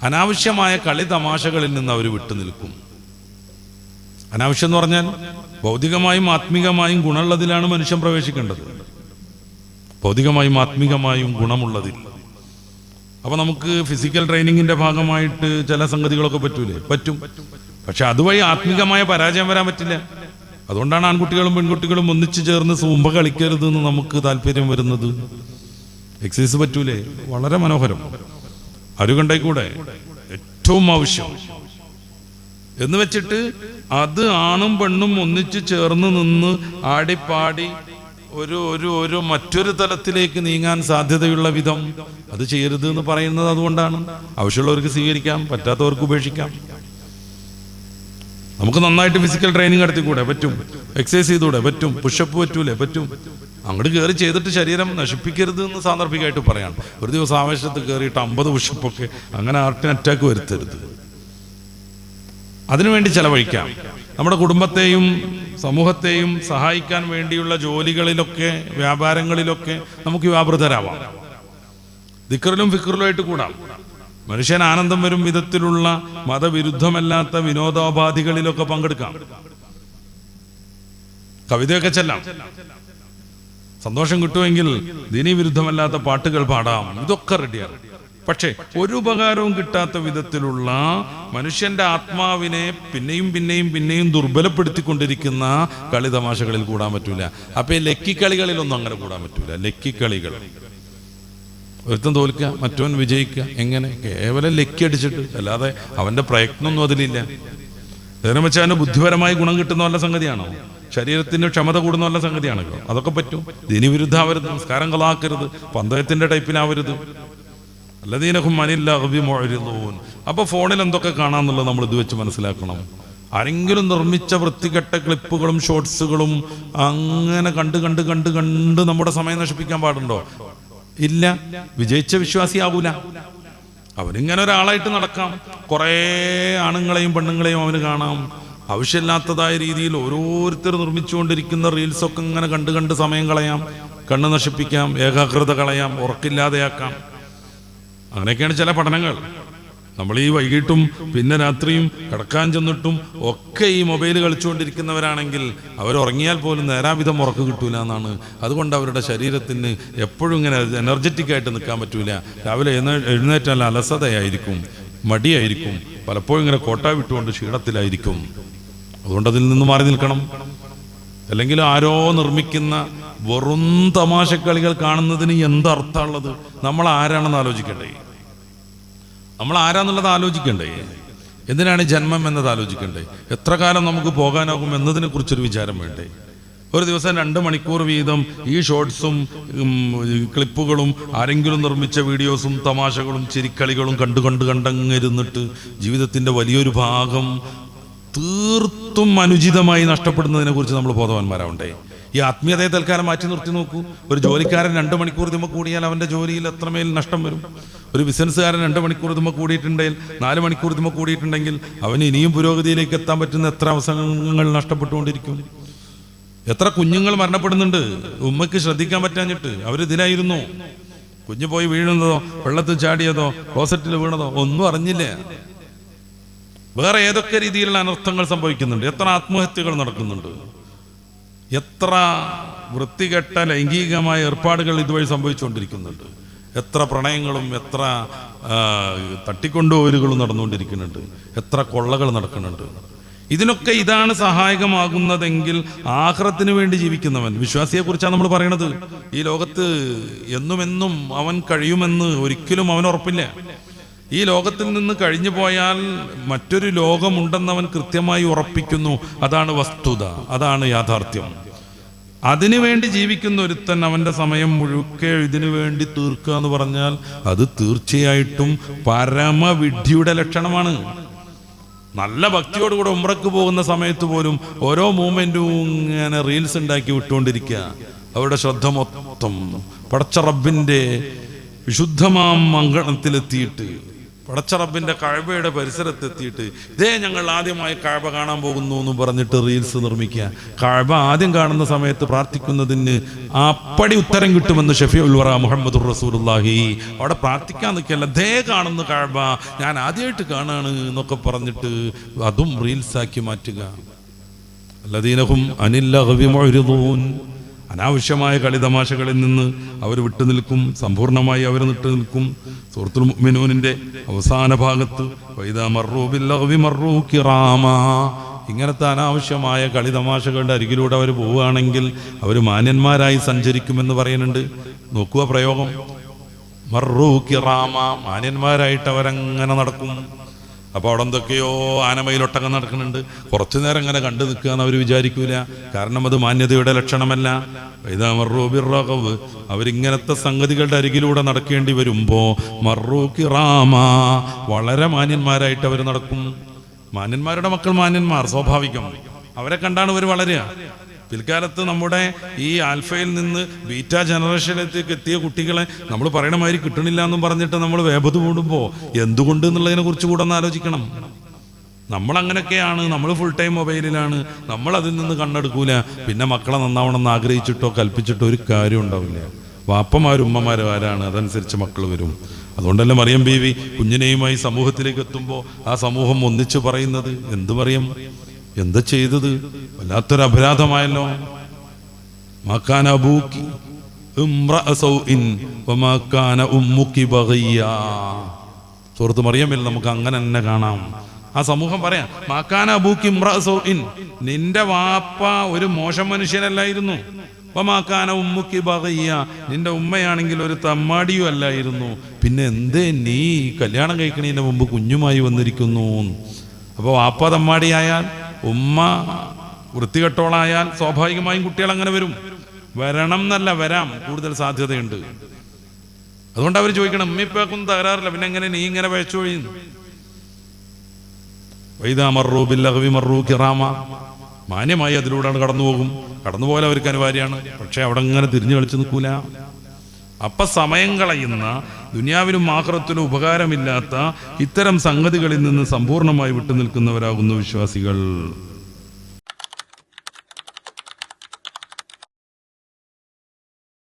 അനാവശ്യമായ കളി തമാശകളിൽ നിന്ന് അവർ വിട്ടുനിൽക്കും. അനാവശ്യം എന്ന് പറഞ്ഞാൽ ഭൗതികമായും ആത്മീകമായും ഗുണമുള്ളതിലാണ് മനുഷ്യൻ പ്രവേശിക്കേണ്ടത്. ഭൗതികമായും ആത്മീകമായും ഗുണമുള്ളതിൽ. അപ്പൊ നമുക്ക് ഫിസിക്കൽ ട്രെയിനിങ്ങിന്റെ ഭാഗമായിട്ട് ചില സംഗതികളൊക്കെ പറ്റൂലേ? പറ്റും. പക്ഷെ അതുവഴി ആത്മീകമായ പരാജയം വരാൻ പറ്റില്ല. അതുകൊണ്ടാണ് ആൺകുട്ടികളും പെൺകുട്ടികളും ഒന്നിച്ചു ചേർന്ന് സൂമ്പ കളിക്കരുതെന്ന് നമുക്ക് താല്പര്യം വരുന്നത്. എക്സസൈസ് പറ്റൂലേ? വളരെ മനോഹരം. അരുകണ്ടായിക്കൂടെ? ഏറ്റവും ആവശ്യം എന്ന് വെച്ചിട്ട് അത് ആണും പെണ്ണും ഒന്നിച്ചു ചേർന്ന് നിന്ന് ആടിപ്പാടി ഒരു മറ്റൊരു തലത്തിലേക്ക് നീങ്ങാൻ സാധ്യതയുള്ള വിധം അത് ചെയ്യരുത് എന്ന് പറയുന്നത് അതുകൊണ്ടാണ്. ആവശ്യമുള്ളവർക്ക് സ്വീകരിക്കാം, പറ്റാത്തവർക്ക് ഉപേക്ഷിക്കാം. നമുക്ക് നന്നായിട്ട് ഫിസിക്കൽ ട്രെയിനിങ് നടത്തിക്കൂടെ? പറ്റും. എക്സസൈസ് ചെയ്തൂടെ? പറ്റും. പുഷപ്പ് പറ്റൂലേ? പറ്റും. അങ്ങോട്ട് കയറി ചെയ്തിട്ട് ശരീരം നശിപ്പിക്കരുത് എന്ന് സാന്ദർഭികമായിട്ട് പറയാണ്. ഒരു ദിവസം ആവേശത്ത് കയറിയിട്ട് 50 പുഷപ്പൊക്കെ, അങ്ങനെ ഹാർട്ടിന് അറ്റാക്ക് വരുത്തരുത്. അതിനുവേണ്ടി ചെലവഴിക്കാം. നമ്മുടെ കുടുംബത്തെയും സമൂഹത്തെയും സഹായിക്കാൻ വേണ്ടിയുള്ള ജോലികളിലൊക്കെ, വ്യാപാരങ്ങളിലൊക്കെ നമുക്ക് വ്യാപൃതരാവാം. ദിക്റിലും ഫിക്റിലുമായിട്ട് കൂടാം. മനുഷ്യൻ ആനന്ദം വരും വിധത്തിലുള്ള മതവിരുദ്ധമല്ലാത്ത വിനോദോപാധികളിലൊക്കെ പങ്കെടുക്കാം. കവിതയൊക്കെ ചെല്ലാം. സന്തോഷം കിട്ടുമെങ്കിൽ ദീനീ വിരുദ്ധമല്ലാത്ത പാട്ടുകൾ പാടാം. ഇതൊക്കെ റെഡിയാണ്. പക്ഷെ ഒരു ഉപകാരവും കിട്ടാത്ത വിധത്തിലുള്ള മനുഷ്യന്റെ ആത്മാവിനെ പിന്നെയും പിന്നെയും പിന്നെയും ദുർബലപ്പെടുത്തിക്കൊണ്ടിരിക്കുന്ന കളി തമാശകളിൽ കൂടാൻ പറ്റൂല. അപ്പൊ ഈ ലക്കിക്കളികളിലൊന്നും അങ്ങനെ കൂടാൻ പറ്റൂല. ലക്കിക്കളികൾ, ഒരുത്തൻ തോൽക്കുക, മറ്റവൻ വിജയിക്കുക, എങ്ങനെ? കേവലം ലക്കി അടിച്ചിട്ട്, അല്ലാതെ അവന്റെ പ്രയത്നമൊന്നും അതിലില്ല. അതിനെ വെച്ചാൽ അവന് ബുദ്ധിപരമായി ഗുണം കിട്ടുന്ന വല്ല സംഗതിയാണോ? ശരീരത്തിന് ക്ഷമത കൂടുന്ന വല്ല സംഗതിയാണല്ലോ. അതൊക്കെ പറ്റും. ദീനി വിരുദ്ധാവരുത്, നിസ്കാരം കളാക്കരുത്, പന്തയത്തിന്റെ ടൈപ്പിലാവരുത്. അപ്പൊ ഫോണിൽ എന്തൊക്കെ കാണാന്നുള്ളത് നമ്മൾ ഇത് വെച്ച് മനസ്സിലാക്കണം. ആരെങ്കിലും നിർമ്മിച്ച വൃത്തികെട്ട ക്ലിപ്പുകളും ഷോർട്സുകളും അങ്ങനെ കണ്ട് കണ്ട് കണ്ട് കണ്ട് നമ്മുടെ സമയം നശിപ്പിക്കാൻ പാടുണ്ടോ? ഇല്ല. വിജയിച്ച വിശ്വാസിയാവൂല. അവനിങ്ങനെ ഒരാളായിട്ട് നടക്കാം. കുറേ ആണുങ്ങളെയും പെണ്ണുങ്ങളെയും അവന് കാണാം. ആവശ്യമില്ലാത്തതായ രീതിയിൽ ഓരോരുത്തർ നിർമ്മിച്ചുകൊണ്ടിരിക്കുന്ന റീൽസൊക്കെ ഇങ്ങനെ കണ്ട് കണ്ട് സമയം കളയാം, കണ്ണ് നശിപ്പിക്കാം, ഏകാഗ്രത കളയാം, ഉറക്കില്ലാതെയാക്കാം. അങ്ങനെയൊക്കെയാണ് ചില പഠനങ്ങൾ. നമ്മൾ ഈ വൈകിട്ടും പിന്നെ രാത്രിയും കിടക്കാൻ ചെന്നിട്ടും ഒക്കെ ഈ മൊബൈൽ കളിച്ചുകൊണ്ടിരിക്കുന്നവരാണെങ്കിൽ അവരുറങ്ങിയാൽ പോലും നേരാവിധം ഉറക്ക് കിട്ടൂല എന്നാണ്. അതുകൊണ്ട് അവരുടെ ശരീരത്തിന് എപ്പോഴും ഇങ്ങനെ എനർജറ്റിക് ആയിട്ട് നിൽക്കാൻ പറ്റൂല. രാവിലെ എഴുന്നേറ്റാൽ അലസതയായിരിക്കും, മടിയായിരിക്കും, പലപ്പോഴും ഇങ്ങനെ കോട്ട വിട്ടുകൊണ്ട് ക്ഷീണത്തിലായിരിക്കും. അതുകൊണ്ട് അതിൽ നിന്ന് മാറി നിൽക്കണം. അല്ലെങ്കിൽ ആരോ നിർമ്മിക്കുന്ന വെറും തമാശക്കളികൾ കാണുന്നതിന് എന്തർത്ഥമുള്ളത്? നമ്മൾ ആരാണെന്ന് ആലോചിക്കണ്ടേ? നമ്മൾ ആരാന്നുള്ളത് ആലോചിക്കണ്ടേ? എന്തിനാണ് ജന്മം എന്നത് ആലോചിക്കണ്ടേ? എത്ര കാലം നമുക്ക് പോകാനാകും എന്നതിനെ കുറിച്ചൊരു വിചാരം വേണ്ടേ? ഒരു ദിവസം 2 മണിക്കൂർ വീതം ഈ ഷോർട്സും ക്ലിപ്പുകളും ആരെങ്കിലും നിർമ്മിച്ച വീഡിയോസും തമാശകളും ചിരിക്കളികളും കണ്ടങ്ങിരുന്നിട്ട് ജീവിതത്തിന്റെ വലിയൊരു ഭാഗം തീർത്തും അനുചിതമായി നഷ്ടപ്പെടുന്നതിനെ കുറിച്ച് നമ്മൾ ബോധവാന്മാരാവണ്ടേ? ഈ ആത്മീയതയെ തൽക്കാലം മാറ്റി നിർത്തി നോക്കൂ. ഒരു ജോലിക്കാരൻ 2 മണിക്കൂർ ഇതുമ്പോൾ കൂടിയാൽ അവന്റെ ജോലിയിൽ എത്രമേൽ നഷ്ടം വരും. ഒരു ബിസിനസ്സുകാരൻ 2 മണിക്കൂർ ഇതുമ്പോൾ കൂടിയിട്ടുണ്ടെങ്കിൽ, 4 മണിക്കൂർ ഇതുമ്പോൾ കൂടിയിട്ടുണ്ടെങ്കിൽ അവന് ഇനിയും പുരോഗതിയിലേക്ക് എത്താൻ പറ്റുന്ന എത്ര അവസരങ്ങൾ നഷ്ടപ്പെട്ടുകൊണ്ടിരിക്കും. എത്ര കുഞ്ഞുങ്ങൾ മരണപ്പെടുന്നുണ്ട് ഉമ്മയ്ക്ക് ശ്രദ്ധിക്കാൻ പറ്റാഞ്ഞിട്ട്. അവരിതിലായിരുന്നു. കുഞ്ഞു പോയി വീഴുന്നതോ, വെള്ളത്തിൽ ചാടിയതോ, ക്ലോസറ്റിൽ വീണതോ ഒന്നും അറിഞ്ഞില്ല. വേറെ ഏതൊക്കെ രീതിയിലുള്ള അനർത്ഥങ്ങൾ സംഭവിക്കുന്നുണ്ട്. എത്ര ആത്മഹത്യകൾ നടക്കുന്നുണ്ട്. എത്ര വൃത്തികെട്ട ലൈംഗികമായ ഏർപ്പാടുകൾ ഇതുവഴി സംഭവിച്ചുകൊണ്ടിരിക്കുന്നുണ്ട്. എത്ര പ്രണയങ്ങളും എത്ര തട്ടിക്കൊണ്ടുപോകലുകളും നടന്നുകൊണ്ടിരിക്കുന്നുണ്ട്. എത്ര കൊള്ളകൾ നടക്കുന്നുണ്ട്. ഇതിനൊക്കെ ഇതാണ് സഹായകമാകുന്നതെങ്കിൽ ആഖിറത്തിന് വേണ്ടി ജീവിക്കുന്നവൻ, വിശ്വാസിയെ കുറിച്ചാണ് നമ്മൾ പറയണത്. ഈ ലോകത്ത് എന്നുമെന്നും അവൻ കഴിയുമെന്ന് ഒരിക്കലും അവൻ ഉറപ്പില്ല. ഈ ലോകത്തിൽ നിന്ന് കഴിഞ്ഞു പോയാൽ മറ്റൊരു ലോകമുണ്ടെന്നവൻ കൃത്യമായി ഉറപ്പിക്കുന്നു. അതാണ് വസ്തുത, അതാണ് യാഥാർത്ഥ്യം. അതിനുവേണ്ടി ജീവിക്കുന്ന ഒരുത്തൻ അവന്റെ സമയം മുഴുക്കെ ഇതിനു വേണ്ടി തീർക്കുക എന്ന് പറഞ്ഞാൽ അത് തീർച്ചയായിട്ടും പരമവിഡ്ഢിയുടെ ലക്ഷണമാണ്. നല്ല ഭക്തിയോടുകൂടെ ഉംറക്ക് പോകുന്ന സമയത്ത് പോലും ഓരോ മൂമെന്റും ഇങ്ങനെ റീൽസ് ഉണ്ടാക്കി വിട്ടുകൊണ്ടിരിക്കുക. അവരുടെ ശ്രദ്ധ മൊത്തം പടച്ച റബ്ബിന്റെ വിശുദ്ധമാം അങ്കണത്തിലെത്തിയിട്ട് പടച്ച റബ്ബിന്റെ കഅബയുടെ പരിസരത്തെത്തിയിട്ട് ഇതേ ഞങ്ങൾ ആദ്യമായി കഅബ കാണാൻ പോകുന്നു എന്ന് പറഞ്ഞിട്ട് റീൽസ് നിർമ്മിക്കുക. കഅബ ആദ്യം കാണുന്ന സമയത്ത് പ്രാർത്ഥിക്കുന്നതിന് അപ്പടി ഉത്തരം കിട്ടുമെന്ന് ഷഫീഉൽ വറ മുഹമ്മദുർ റസൂലുള്ളാഹി. അവിടെ പ്രാർത്ഥിക്കാൻ നിൽക്കല്ല, ദേ കാണുന്ന കഅബ ഞാൻ ആദ്യമായിട്ട് കാണാണ് എന്നൊക്കെ പറഞ്ഞിട്ട് അതും റീൽസാക്കി മാറ്റുക. അല്ലദീനഹും അനിൽ ലഗ്വി മുഅ്രിദൂൻ. അനാവശ്യമായ കളിതമാശകളിൽ നിന്ന് അവർ വിട്ടുനിൽക്കും, സമ്പൂർണ്ണമായി അവർ വിട്ടുനിൽക്കും. സൂറത്തുൽ മുഅ്മിനൂനിന്റെ അവസാന ഭാഗത്ത് വൈദാ മർറൂ ബിൽ ലഗ്വി മർറൂ കിറാമാ, ഇങ്ങനത്തെ അനാവശ്യമായ കളിതമാശകളുടെ അരികിലൂടെ അവർ പോവുകയാണെങ്കിൽ അവർ മാന്യന്മാരായി സഞ്ചരിക്കുമെന്ന് പറയുന്നുണ്ട്. നോക്കുക പ്രയോഗം, മർറൂ കിറാമാ, മാന്യന്മാരായിട്ട് അവരങ്ങനെ നടക്കും. അപ്പോൾ അവിടെ എന്തൊക്കെയോ ആനമയിലൊട്ടകം നടക്കുന്നുണ്ട്. കുറച്ചു നേരം ഇങ്ങനെ കണ്ടു നിൽക്കുക എന്ന് അവർ വിചാരിക്കൂല, കാരണം അത് മാന്യതയുടെ ലക്ഷണമല്ല. ഇതാ മർറൂ ബിർറഗവ്, അവരിങ്ങനത്തെ സംഗതികളുടെ അരികിലൂടെ നടക്കേണ്ടി വരുമ്പോൾ മർറൂ കിറാമാ, വളരെ മാന്യന്മാരായിട്ട് അവർ നടക്കും. മാന്യന്മാരുടെ മക്കൾ മാന്യന്മാർ, സ്വാഭാവികം. അവരെ കണ്ടാണ് ഇവർ വളരുക. പിൽക്കാലത്ത് നമ്മുടെ ഈ ആൽഫയിൽ നിന്ന് ബീറ്റ ജനറേഷനിലേക്ക് എത്തിയ കുട്ടികളെ നമ്മൾ പറയണ മാതിരി കിട്ടണില്ല എന്നും പറഞ്ഞിട്ട് നമ്മൾ വേപത് കൂടുമ്പോൾ എന്തുകൊണ്ട് എന്നുള്ളതിനെ കുറിച്ച് കൂടെ ഒന്ന് ആലോചിക്കണം. നമ്മളങ്ങനെയൊക്കെയാണ്, നമ്മൾ ഫുൾ ടൈം മൊബൈലിലാണ്, നമ്മൾ അതിൽ നിന്ന് കണ്ണെടുക്കൂല. പിന്നെ മക്കളെ നന്നാവണമെന്ന് ആഗ്രഹിച്ചിട്ടോ കൽപ്പിച്ചിട്ടോ ഒരു കാര്യം ഉണ്ടാവില്ല. വാപ്പമാരും ഉമ്മമാരും ആരാണ്, അതനുസരിച്ച് മക്കൾ വരും. അതുകൊണ്ടല്ല മറിയം ബീവി കുഞ്ഞിനെയുമായി സമൂഹത്തിലേക്ക് എത്തുമ്പോൾ ആ സമൂഹം ഒന്നിച്ചു പറയുന്നത്, എന്ത് മറിയം എന്താ ചെയ്തത്, വല്ലാത്തൊരു അപരാധമായല്ലോ. മാകാന അബൂക്കി ഇംറഅ സൗഇൻ വമാ കാന ഉമ്മുക്കി ബഗിയ. സൂറത്ത് മറിയമിൽ നമുക്ക് അങ്ങനെ തന്നെ കാണാം. ആ സമൂഹം പറയാം, മാകാന അബൂക്കി ഇംറഅ സൗഇൻ, നിന്റെ വാപ്പ ഒരു മോശം മനുഷ്യനല്ലായിരുന്നു. വമാ കാന ഉമ്മുക്കി ബഗിയ, നിന്റെ ഉമ്മയാണെങ്കിൽ ഒരു തമ്മാടിയും അല്ലായിരുന്നു. പിന്നെ എന്തേ നീ കല്യാണം കഴിക്കണതിന് മുമ്പ് കുഞ്ഞുമായി വന്നിരിക്കുന്നു? അപ്പോൾ വാപ്പ തമ്മാടിയായാൽ, ഉമ്മ വൃത്തികെട്ടോളായാൽ സ്വാഭാവികമായും കുട്ടികൾ അങ്ങനെ വരും. വരണം എന്നല്ല, വരാം, കൂടുതൽ സാധ്യതയുണ്ട്. അതുകൊണ്ട് അവർ ചോദിക്കണം, ഉമ്മിപ്പൊന്നും തകരാറില്ല, പിന്നെ എങ്ങനെ നീ ഇങ്ങനെ പഴച്ചൊഴിയുന്നു? വൈദാ മർറൂ ബിൽ ലഗ്വി മർറൂ കിറാമാ, മാന്യമായി അതിലൂടെയാണ് കടന്നുപോകും. കടന്നുപോലെ അവർക്ക് അനിവാര്യമാണ്. പക്ഷെ അവിടെ അങ്ങനെ തിരിഞ്ഞു കളിച്ചു നിൽക്കൂല. അപ്പൊ സമയം കളയുന്ന, ദുനിയാവിലും ആഖിറത്തിലും ഉപകാരമില്ലാത്ത ഇത്തരം സംഗതികളിൽ നിന്ന് സമ്പൂർണ്ണമായി വിട്ടുനിൽക്കുന്നവരാകുന്നു വിശ്വാസികൾ.